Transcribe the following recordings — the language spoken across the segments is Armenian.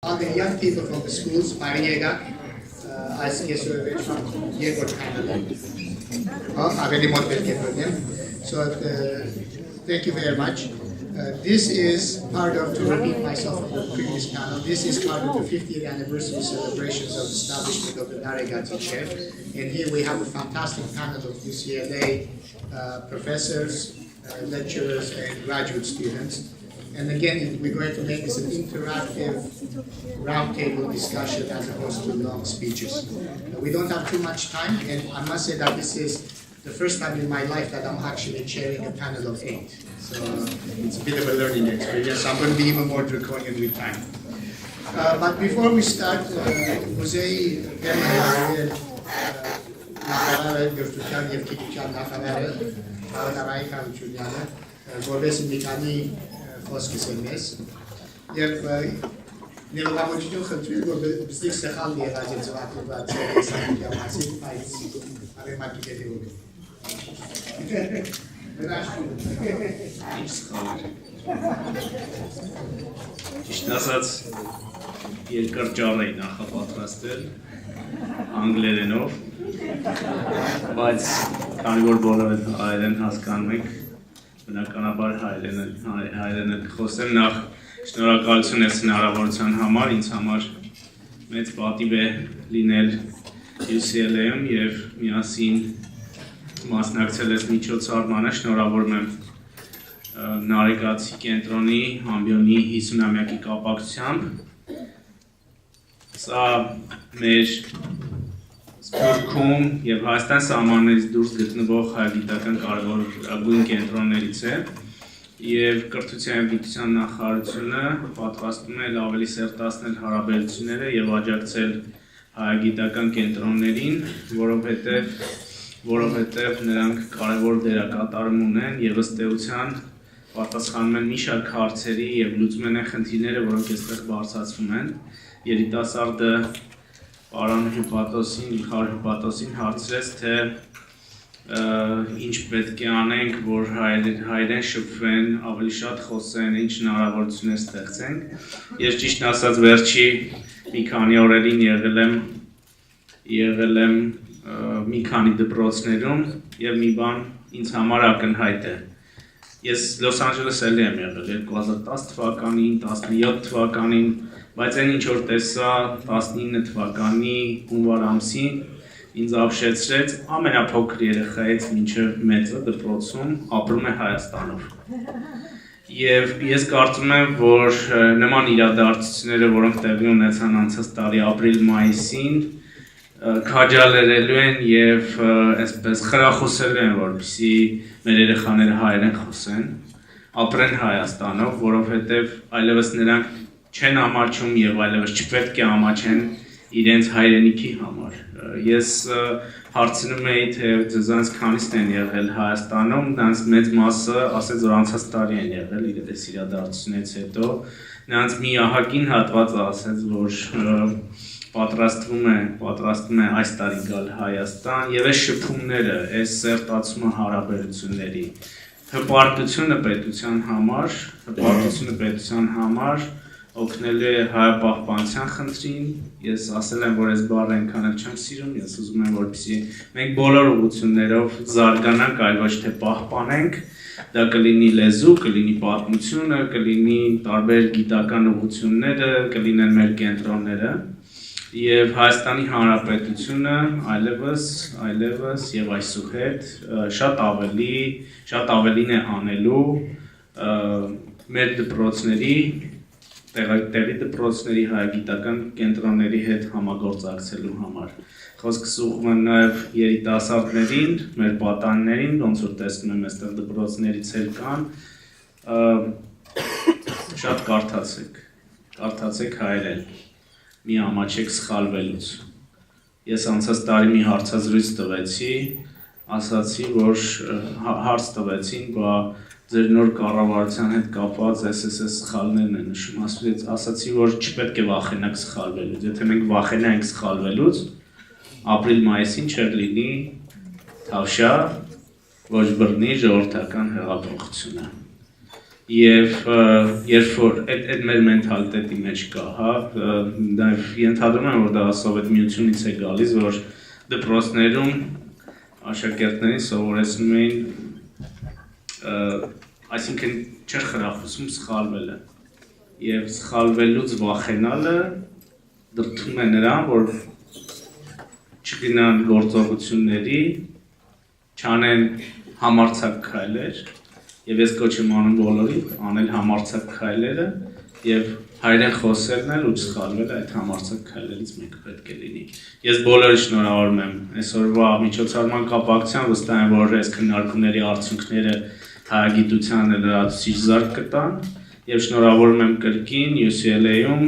All the young people from the schools, Mariega, as So thank you very much. This is part of, to repeat myself from the previous panel, this is part of the 50th anniversary celebrations of the establishment of the Narekatsi chair. And here we have a fantastic panel of UCLA professors, lecturers, and graduate students. And again, we're going to make this an interactive roundtable discussion as opposed to long speeches. We don't have too much time, and I must say that this is the first time in my life that I'm actually chairing a panel of 8. So it's a bit of a learning experience. I'm going to be even more draconian with time. But before we start, Musei Arayik Harutyunyane, խոսքս եմ ես, և ներողամոջություն խնդրել, որ բստիկ սխալ եղած է ձվակրված էեսակուտյա մասին, բայց արեմակի դետևում է։ Ինչ սխալ էր։ Ճիշտ ասած, երկար ճառ էի նախապատրաստել անգլերենով, բայց քանի որ բոլորը հայերեն հասկանում եք, բնականաբար հայերեն խոսեմ, նախ շնորհակալություն ես հնարավորության համար, ինձ համար մեծ պատիվ է լինել UCLA-ում և միասին մասնակցել ես միջոցառմանը, շնորհավորում եմ Narekatsi կենտրոնի ամբիոնի 50-ամյակի կապակցությամբ։ Սա մեր Սփյուռքում և Հայաստան սահմաններից դուրս գտնվող հայագիտական կարևորագույն կենտրոններից է և կրթության և գիտության նախարարությունը պատրաստում է ավելի սերտացնել հարաբերությունները և աջակցել հայագիտական կենտրոններին, որովհետև նրանք կարևոր դերակատարում ունեն և ըստ էության պատասխանում են մի շարք հարցերի և լուծում են խնդիրները, որոնք այստեղ բարձրացվում են։ Երիտասարդը Պարոն Հյուպատոսին հարցրեց, թե ինչ պետք է անենք, որ հայերեն շփվեն, ավելի շատ խոսեն, ինչ հնարավորություններ ստեղծենք։ Ես ճիշտն ասած վերջի մի քանի օրերին եղել եմ մի քանի դպրոցներում և մի բան ինձ համար ակնհայտ է։ Ես Լոս Անջելեսել եմ եղել 2010 թվականին, 17 թվականին, բայց այն ինչ որ տեսա 19 թվականի հունվար ամսին ինձ ապշեցրեց ամենափոքր երեխայից մինչև մեծը դպրոցում ապրում է Հայաստանով։ Եվ ես կարծում եմ, որ նման իրադարձությունները, որոնք տեղի ունեցան անցած տարի ապրիլ-մայիսին, քաջալերելու են և այսպես խրախուսելու են, որպեսզի մեր երեխաները հայերեն խոսեն, ապրեն Հայաստանով, որովհետև այլևս նրանք չեն ամաչում և այլևս չպետք է ամաչեն իրենց հայրենիքի համար։ Ես հարցնում էի, թե ձեզանց քանիսն են եղել Հայաստանում, նրանց մեծ մասը ասեց, որ անցած տարի են եղել իրենց իրադարձությունից հետո, նրանց մի ահագին հատվածը ասեց, որ պատրաստվում է այս տարի գալ Հայաստան և այս շփումները, այս սերտացումը հարաբերությունների, հպարտությունը պետության համար օգնելու է հայապահպանության խնդրին, ես ասել եմ, որ այս բառը այնքան էլ չեմ սիրում, ես ուզում եմ, որպեսզի մենք բոլոր ուղղություններով զարգանանք, այլ ոչ թե պահպանենք, դա կլինի լեզու, կլինի պատմությունը, կլինի տարբեր գիտական ուղղությունները, կլինեն մեր կենտրոնները, և Հայաստանի Հանրապետությունը այլևս և այսուհետ շատ ավելին է անելու մեր դպրոցների տեղի դպրոցների հայագիտական կենտրոնների հետ համագործակցելու համար։ Խոսքս ուղղում եմ նաև երիտասարդներին, մեր պատանիներին, ոնց որ տեսնում եմ այստեղ դպրոցներից էլ կան, շատ կարդացեք հայերեն, մի ամաչեք սխալվելուց։ Ես անցած տարի մի հարցազրույց տվեցի, ասացի, որ հարց տվեցին, ձեր նոր կառավարության հետ կապված SSS սխալներն են նշում, ասացի, որ չպետք է վախենաք սխալվելուց, եթե մենք վախենայինք սխալվելուց, ապրիլ-մայիսին չէր լինի թավշյա, ոչ բռնի ժողովրդական հեղափոխությունը։ Եվ երբ որ այդ մեր մենթալիտետի մեջ կա, հա, նաև ենթադրում եմ, որ դա Սովետ միությունից է գալիս, որ դպրոցներում աշակերտներին սովորեցնում էին, այսինքն չէր խրախուսում սխալվելը, եւ սխալվելուց վախենալը դրդում է նրան, որ չգնան գործողությունների, չանեն համարձակ քայլեր, եւ ես կոչ եմ անում բոլորին անել համարձակ քայլերը եւ հայերեն խոսելն էլ ու չսխալվել այդ համարձակ քայլերից մեկը պետք է լինի։ Ես բոլորին շնորհավորում եմ այսօրվա միջոցառման կապակցությամբ, վստահ եմ, որ այս քննարկումների արդյունքները հայագիտության լրացուցիչ զարկ կտան եւ շնորհավորում եմ կրկին UCLA-ում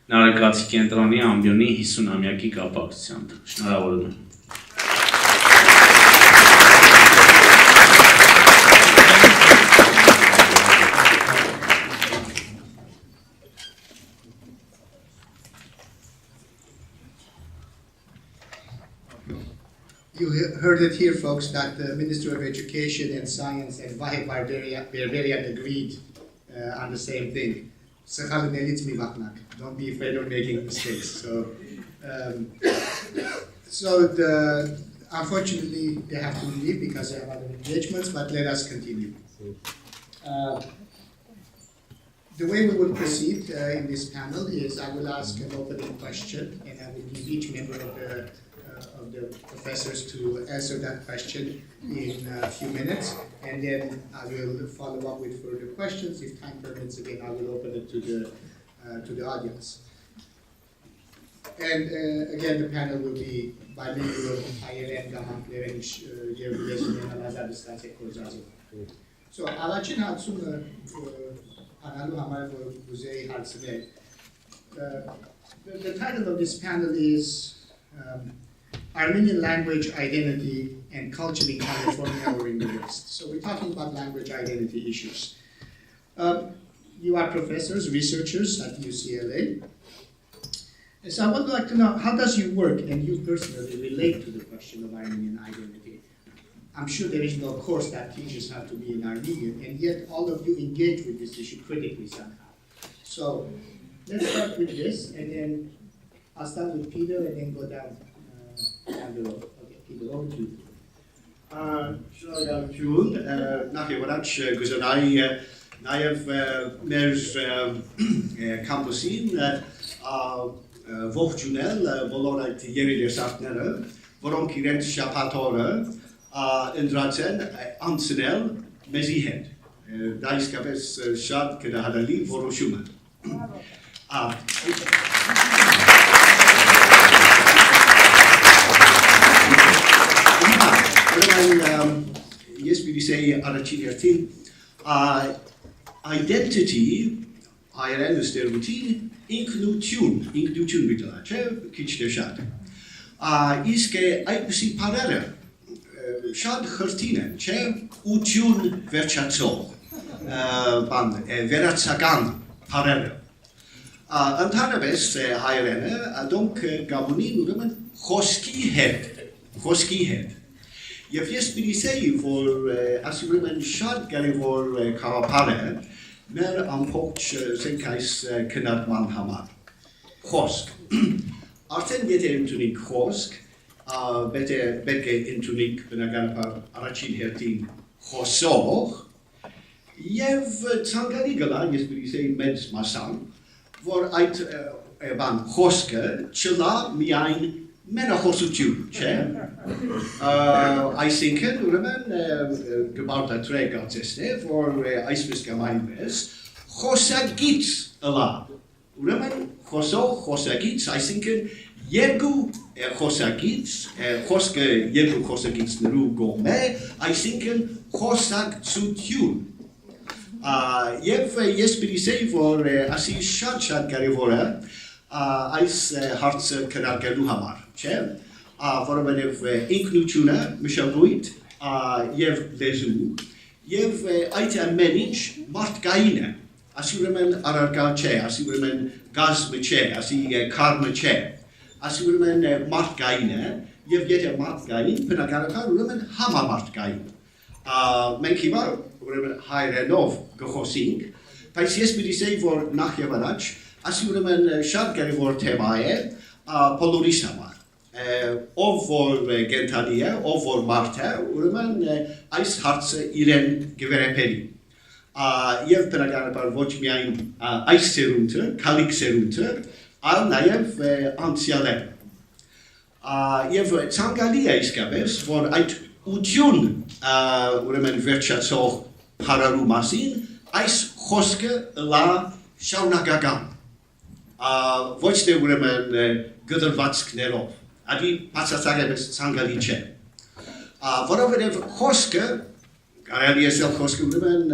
Narekatsi կենտրոնի ամբիոնի 50-ամյակի կապակցությամբ։ Շնորհավորում եմ։ You heard it here, folks, that the Minister of Education and Science and Vahe Berberian agreed on the same thing. Don't be afraid of making mistakes. Unfortunately, they have to leave because they have other engagements, but let us continue. The way we will proceed in this panel is I will ask an opening question, and I will give each member of the professors to answer that question in a few minutes, and then I will follow up with further questions. If time permits, again, I will open it to the audience. And again, the panel will be bilingual, հայերեն կամ անգլերեն եւ լեզուներն ազատ կորզածով։ So, առաջին հարցումը անալու համար որ ուզեի հարցնել։ The title of this panel is Armenian Language Identity and Culture in California or in the West. So we're talking about language identity issues. You are professors, researchers at UCLA. And so I would like to know, how does your work and you personally relate to the question of Armenian identity? I'm sure there is no course that teaches how to be an Armenian, and yet all of you engage with this issue critically somehow. So let's start with this, and then I'll start with Peter and then go down the road. Okay, Peter, over to you. Շնորհակալություն, նախ եւ առաջ գուզենայի նաեւ մեր կամպուսին ողջունել բոլոր այդ երիտասարդները, որոնք իրենց շաբաթօրը ընտրացեն անցնել մեզի հետ։ Դա իսկապես շատ գնահատելի որոշում է։ Yes, we say Arachinertin. Identity, I understand routine, inclusion with the kitch the shot. Is ke IPC parere, shad hertine, che utun verchazo, band, veratsagan parere. Antanabes, Hirene, donc Gabonin, women, Hoski head. If yes, we say for as women shot getting for Karapetian, mer poach senkais cannot man hamar. Hosk. Arten get into Nick Hosk, better into Nick Benaganpa Arachin Hertin Hosog. Yev Tanganigala, yes, we say meds masan, for Ait ban Hoske, Chilla, Miain. Mena hosutu, che? I think it, remember, about that trade got this for Icefisk Gamaimes, Hosagits a lot. Remember, Hosagits, I think it, Yegu Hosagits, Hoske Yegu Hosagits Neru Gome, I think it, Hosag Tsutun. Yev, yes, but say for Asi Shad Garivora. Ice hearts Karagalu Hamar, che? For a bit of inclutuna, Mishavuit, Yev Lezu, Yev Ita Menich, Mart Gaina, as you remember Arargache, as you remember Gazmeche, as he Karmeche, as you remember Mart Gaina, Yev Yet a Mart Gain, Penagaraka, remember Hamar Mart Gain. Menkibar, ուրեմն հայերենով գխոսենք, բայց ես պիտի ասեի, որ նախ եւ առաջ, ասի ուրեմն շատ կարևոր թեմա է բոլորիս համար։ Ով որ կենթանի է, ով որ մարդ է, ուրեմն այս հարցը իրեն գվերապերի։ Եվ բնականաբար ոչ միայն այս սերունդը, քալիք սերունդը, այլ նաև անցյալը։ Եվ ցանկալի է իսկապես, որ այդ ուտյուն ուրեմն վերջացող հարարու մասին այս խոսքը լա շարունակական։ Ոչ թե ուրեմն գդրվածքներով, ադի բացասակապես ցանկալի չէ։ Որովհետև խոսքը, կարելի է ասել խոսքը ուրեմն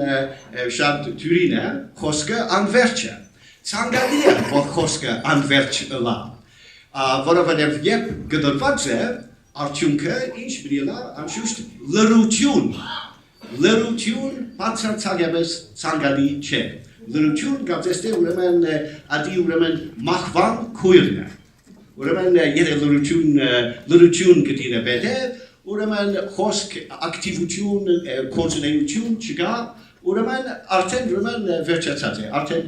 շատ դյուրին է, խոսքը անվերջ է։ Ցանկալի է, որ խոսքը անվերջ լա, որովհետև երբ գդրված է, արդյունքը ինչ պիտի լա, անշուշտ լրություն բացասակապես ցանկալի չէ։ Լրություն կարծես թե ուրեմն ադի ուրեմն մահվան քույրն է։ Ուրեմն եթե լրություն գտինը պետ է, ուրեմն խոսք ակտիվություն, կոնցենտրացիություն չկա, ուրեմն արդեն ուրեմն վերջացած է, արդեն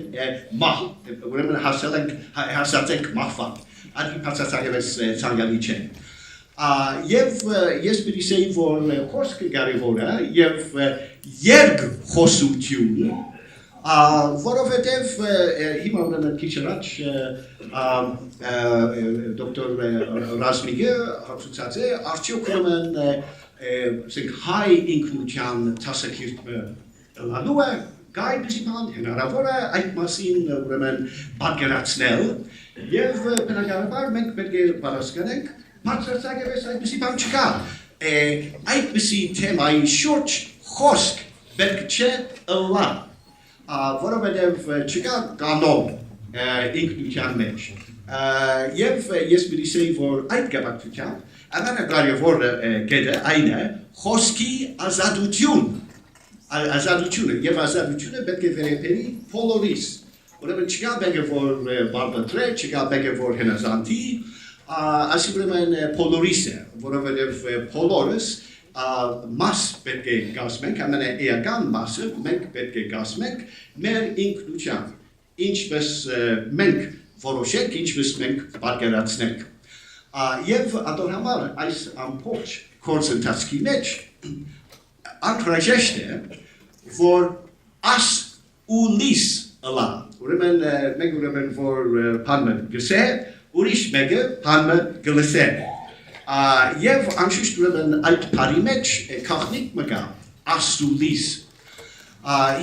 մահ, ուրեմն հասած ենք մահվան։ Ադի բացասակապես ցանկալի չէ։ Եվ ես պիտի ասեի, որ խոսքը կարևոր է եւ երկխոսություն, որովհետև հիմա ուրեմն քիչ առաջ դոկտոր Razmikը հարցուցած է, արդյոք ուրեմն հայ ինքնության դասակիրթը լալու է, գայդի բան հնարավոր է այդ մասին ուրեմն պատկերացնել եւ բնականաբար մենք պետք է պատասխանենք բացարձակապես այդպիսի բան չկա այդպիսի թեմայի շուրջ խոսք պետք չէ լա որովհետև չկա կանոն ինքնության մեջ եւ ես պիտի ասեի որ այդ կապակցությամբ ամենակարևոր կետը այն է խոսքի ազատությունը եւ ազատությունը պետք է վերաբերի բոլորիս ուրեմն չկա բեգը որ բարբատրե չկա բեգը որ հնազանդի ասիբրեմեն բոլորիս է որովհետև բոլորս մաս պետք է կազմենք, ամենաէական մասը մենք պետք է կազմենք մեր ինքնության, ինչպես մենք որոշենք, ինչպես մենք պատկերացնենք։ Եվ ադոր համար այս ամբողջ կոնցենտրացքի մեջ անհրաժեշտ է, որ աս ու լիս լա, ուրեմն մենք ուրեմն որ բանը գսե, ուրիշ մեկը բանը գլսե։ Եվ անշուշտ ուրեմն այդ բարի մեջ քաղնիկ մկա ասուլիս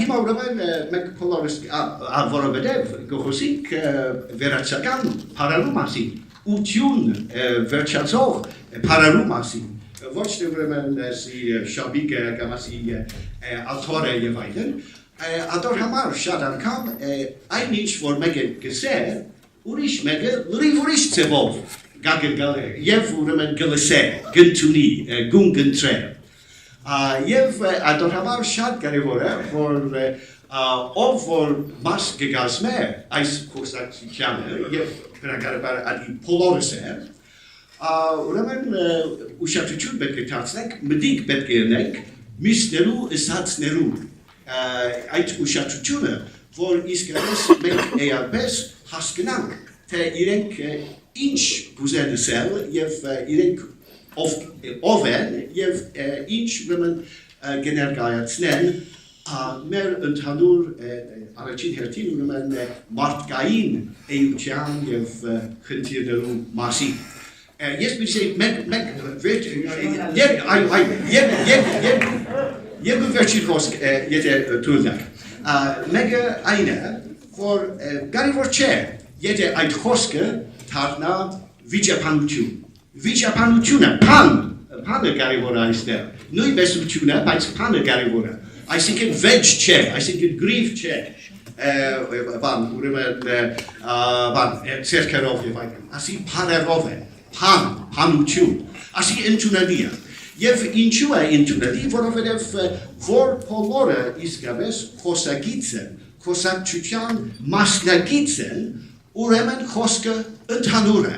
հիմա ուրեմն մենք բոլորս որովհետև գոհոսիկ վերացական բարալու մասին ուտյուն վերջացող բարալու մասին ոչ թե ուրեմն շաբիկը կամ ասի աթորը եւ այլն ադոր համար շատ անգամ այն ինչ որ մեկը գսե ուրիշ մեկը լրիվ ուրիշ ծևով Եվ ուրեմն գլսե, գնտունի, գուն գնտրե Եվ ադոր համար շատ կարևոր է, որ ով որ մաս կգազմե այս կուրսակցությանը և բնականաբար ադի բոլորս է ուրեմն ուշադրություն պետք է դարձնենք, մտիկ պետք է ունենք մյուսներու ըսածներու այդ ուշադրությունը, որ իսկապես մենք էապես հասկանանք, թե իրենք ինչ գուզեն ասել և իրենք ով են և ինչ ուրեմն կներկայացնեն մեր ընդհանուր առաջին հերթին ուրեմն մարդկային էության և խնդիրներու մասին։ Ես պիտի երկու վերջին խոսք եթե թույլնակ։ Մեկը այն է, որ կարևոր չէ, եթե այդ խոսքը դառնա վիճապանություն։ Վիճապանությունը բանը կարևոր է այստեղ։ Նույնպեսությունը, բայց բանը կարևոր է։ Այսինքն վեճ չէ, այսինքն գրիվ չէ։ Բան ցերկերով եւ այլն։ Ասի բաներով է, բանություն։ Ասի ընդունելի է։ Եվ ինչու է ընդունելի, որովհետև որ բոլորը իսկապես խոսագիծ են, խոսակցության մասնագիծ են, ուրեմն խոսքը ընդհանուր է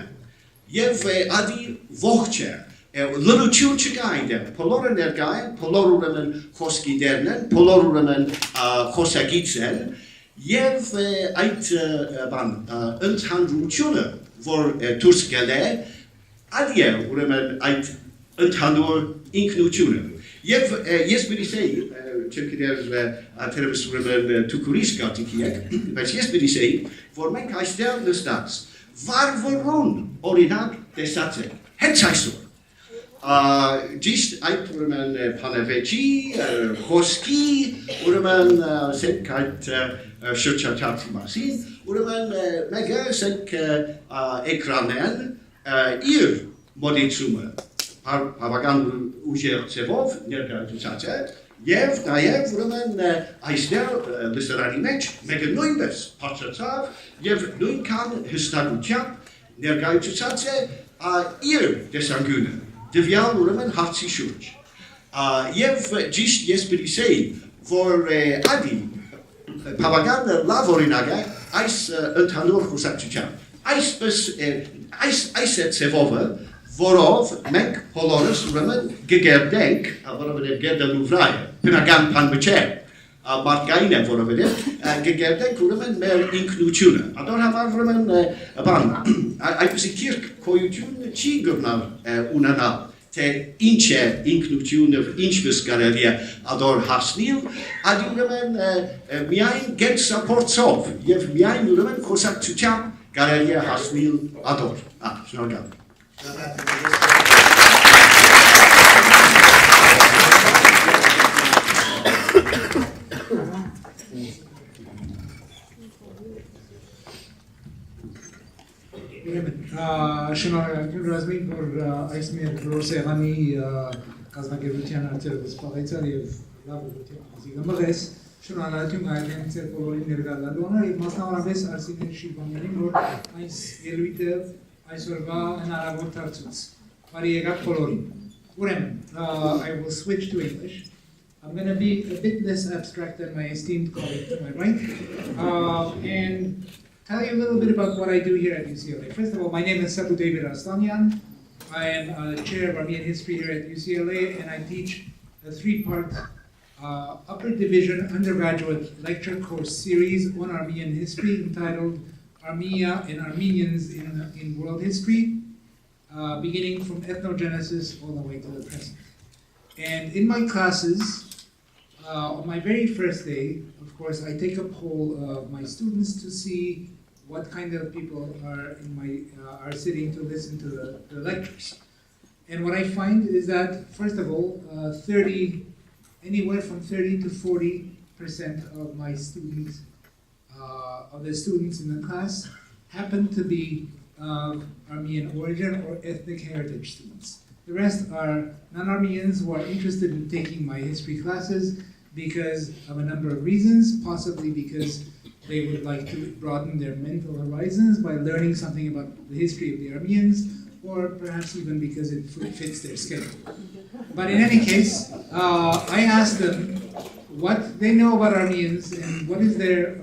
և ադի ողջ է, լրություն չկային դեր, բոլորը ներկային, բոլորը ուրեմն խոսքի դերն են, բոլորը ուրեմն խոսակից են, եւ այդ ընդհանրությունը, որ դուրս գել է, այդ է ուրեմն այդ ընդհանուր ինքնությունը։ Եվ ես բրիսեի, չեմ գիտեր թերևս ուրեմն թուքուրիս գարտիքի եք, բայց ես բրիսեի, որ մենք այստեղ նստած, վարվորուն օրինակ տեսած ենք, հենց այսօր, Ճիշտ այդ ուրեմն Փանավեճի, խոսքի, ուրեմն ասենք այդ շրջադարձի մասին, ուրեմն մեկը ասենք էկրանեն իր մոտեցումը բավական ուժեղ ձևով ներկայացած է, եւ նաեւ ուրեմն այստեղ լսարանի մեջ մեկը նույնպես բարձրացավ եւ նույնքան հստակությամբ ներկայացած է իր տեսանկյունը դվյալ ուրեմն հարցի շուրջ։ Եվ ճիշտ ես բրիսեի, որ ադի բավական լավ օրինակ է այս ընդհանուր խոսակցության։ Այս է ձևովը, որով մենք բոլորս ուրեմն գերդենք, որովհետև գերդելու վրա է, բնական բան չէ, մարդկային է, որովհետև գերդենք ուրեմն մեր ինքնությունը։ Ադոր համար ուրեմն բան, այդպիսի կիրք քոյություն չի գտնալ ունենալ, թե ինչ է ինքնությունը, ինչպես կարելի է ադոր հասնել, այդ ուրեմն միայն գերսափորձով եւ միայն ուրեմն խոսակցությամբ կարելի է հասնել ադոր։ Շնորհակալ։ Շնորհակալ Razmik, որ այս մեր ռոսեղանի կազմակերպության հարցերը սպառեցար եւ լավ ուղղությամբ զիգամղես շնորհակալություն հայտնեմ ձեր բոլորին ներկայացնողը եւ մասնավորապես Արսինե Շիբանյանին, որ այս ելույթը այսօրվա հնարավոր դարձուց։ Բարի եկաք բոլորին։ Ուրեմն, I will switch to English. I'm going to be a bit less abstract than my esteemed colleague to my right, and tell you a little bit about what I do here at UCLA. First of all, my name is Sebouh Aslanian. I am chair of Armenian history here at UCLA, and I teach a three-part upper division undergraduate lecture course series on Armenian history entitled Armenia and Armenians in World History, beginning from ethnogenesis all the way to the present. And in my classes, on my very first day, of course, I take a poll of my students to see what kind of people are sitting to listen to the lectures. And what I find is that, first of all, anywhere from 30 to 40% of my students, of the students in the class, happen to be of Armenian origin or ethnic heritage students. The rest are non-Armenians who are interested in taking my history classes because of a number of reasons, possibly because they would like to broaden their mental horizons by learning something about the history of the Armenians, or perhaps even because it fits their schedule. But in any case, I asked them what they know about Armenians and what is their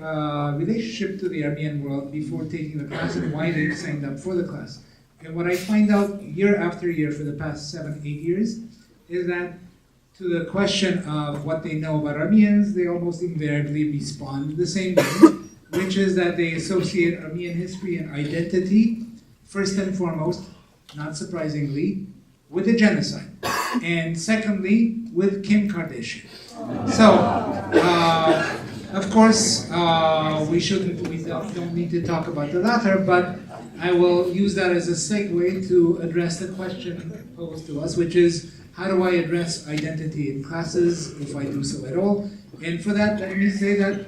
relationship to the Armenian world before taking the class and why they signed up for the class. And what I find out year after year for the past 7-8 years is that to the question of what they know about Armenians, they almost invariably respond the same way, which is that they associate Armenian history and identity, first and foremost, not surprisingly, with the genocide, and secondly, with Kim Kardashian. So, of course, we don't need to talk about the latter, but I will use that as a segue to address the question posed to us, which is, how do I address identity in classes, if I do so at all? And for that, let me say that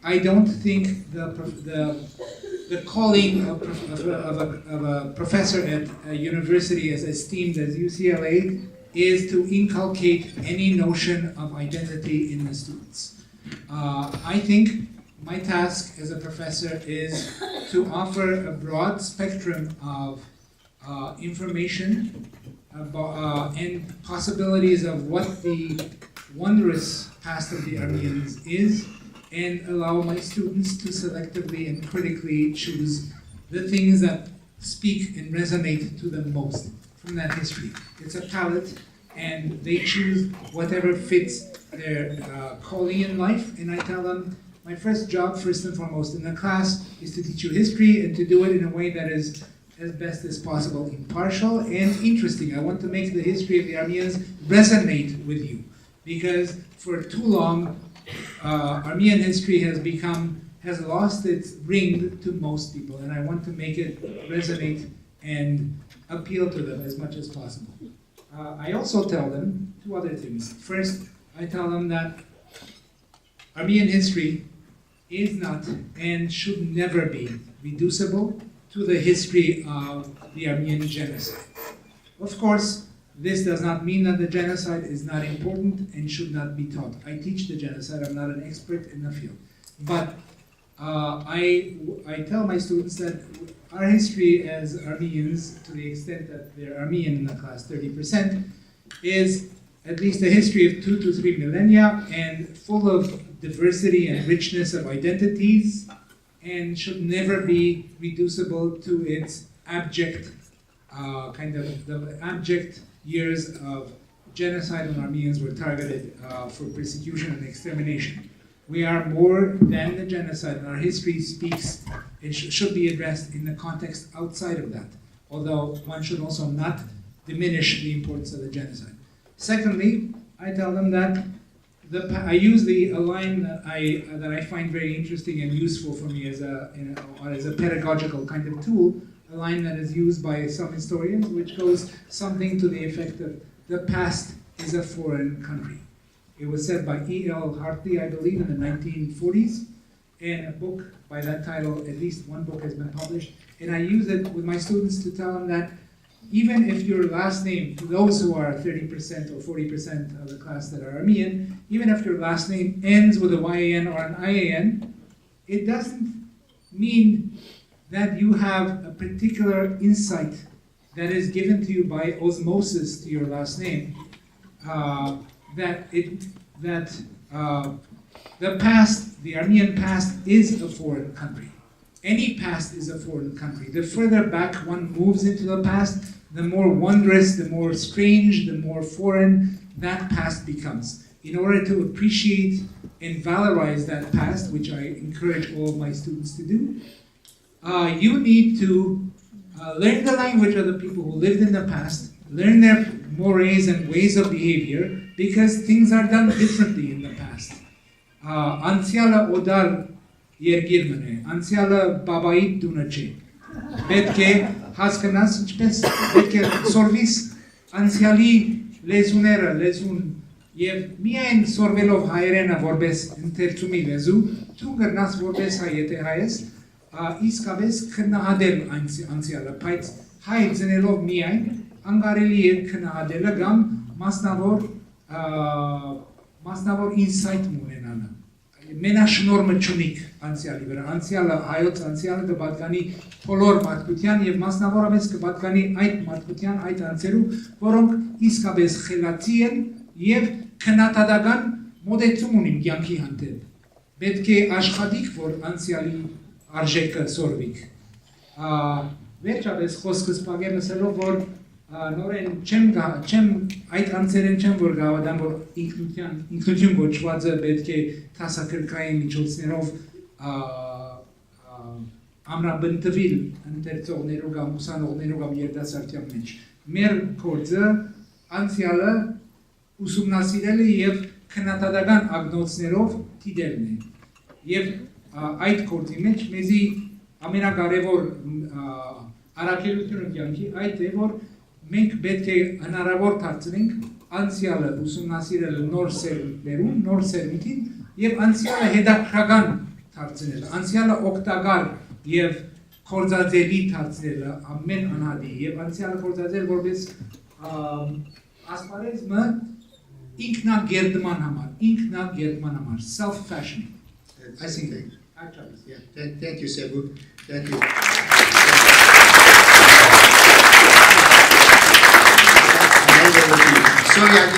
I don't think the calling of a professor at a university as esteemed as UCLA is to inculcate any notion of identity in the students. I think my task as a professor is to offer a broad spectrum of information and possibilities of what the wondrous past of the Armenians is, and allow my students to selectively and critically choose the things that speak and resonate to them most. from that history. It's a palette, and they choose whatever fits their calling in life. And I tell them, my first job, first and foremost in the class, is to teach you history and to do it in a way that is as best as possible impartial and interesting. I want to make the history of the Armenians resonate with you, because for too long, Armenian history has lost its ring to most people, and I want to make it resonate and appeal to them as much as possible. I also tell them two other things. First, I tell them that Armenian history is not and should never be reducible to the history of the Armenian genocide. Of course, this does not mean that the genocide is not important and should not be taught. I teach the genocide, I'm not an expert in the field. But I tell my students that our history as Armenians, to the extent that they're Armenian in the class, 30%, is at least a history of 2 to 3 millennia and full of diversity and richness of identities, and should never be reducible to its abject, the abject years of genocide when Armenians were targeted for persecution and extermination. We are more than the genocide, and our history speaks, it should be addressed in the context outside of that, although one should also not diminish the importance of the genocide. Secondly, I tell them that I use a line that I find very interesting and useful for me as a pedagogical kind of tool, a line that is used by some historians, which goes something to the effect of, the past is a foreign country. It was said by E.L. Hartley, I believe, in the 1940s, and a book by that title, at least one book has been published, and I use it with my students to tell them that even if your last name, to those who are 30% or 40% of the class that are Armenian, even if your last name ends with a YAN or an IAN, it doesn't mean that you have a particular insight that is given to you by osmosis to your last name, the past, the Armenian past, is a foreign country. Any past is a foreign country. The further back one moves into the past, the more wondrous, the more strange, the more foreign that past becomes. In order to appreciate and valorize that past, which I encourage all of my students to do, you need to learn the language of the people who lived in the past, learn their mores and ways of behavior, because things are done differently in the past. Անցյալը օդար երգիրմն է, անցյալը բաբայիդ դունը չէ։ Պետք է հասկանաս ինչպես պետք է սորվիս անցյալի լեզուները, լեզուն, եւ միայն սորվելով հայերենը որպես ընթերցումի լեզու, դու կգնաս որպես հայ, եթե հայ ես, իսկապես քննադել անցյալը, բայց հայ ծնելով միայն անկարելի է քննադելը կամ մասնավոր ինսայթ ունենալը։ Մենաշնորհը չունիք անցյալի վրա, անցյալը հայոց անցյալը կպատկանի բոլոր մարդկության եւ մասնավորապես կպատկանի այդ մարդկության այդ անձերու, որոնք իսկապես խելացի են եւ քննադատական մոտեցում ունին կյանքի հանդեպ։ Պետք է աշխատիք, որ անցյալի արժեքը սորվիկ։ Վերջապես խոսքս պագեմսելով, որ նորեն չեմ այդ անձերեն չեմ որ գավադան, որ ինքնություն գոչվածը պետք է տասակրկային միջոցներով ամրաբնտվիլ ընթերցողներու կամ ուսանողներու կամ երիտասարդության մեջ։ Մեր գործը անցյալը ուսումնասիրելը եւ քննադատական ագնոցներով դիտելն է։ Եվ այդ գործի մեջ մեզի ամենակարևոր առաքելությունը կյանքի այդ է, որ մենք պետք է հնարավոր դարձնենք անցյալը ուսումնասիրել նոր սերունդներում, նոր սերունդին եւ անցյալը հետաքրքրական դարձնել, անցյալը օգտակար եւ կորզածելի դարձնել ամեն անհատի եւ անցյալը կորզածել որպես ասպարեզը ինքնագերտման համար, self-fashioning. I think. Actually, yeah. Thank you, Sebouh. Thank you. So yeah.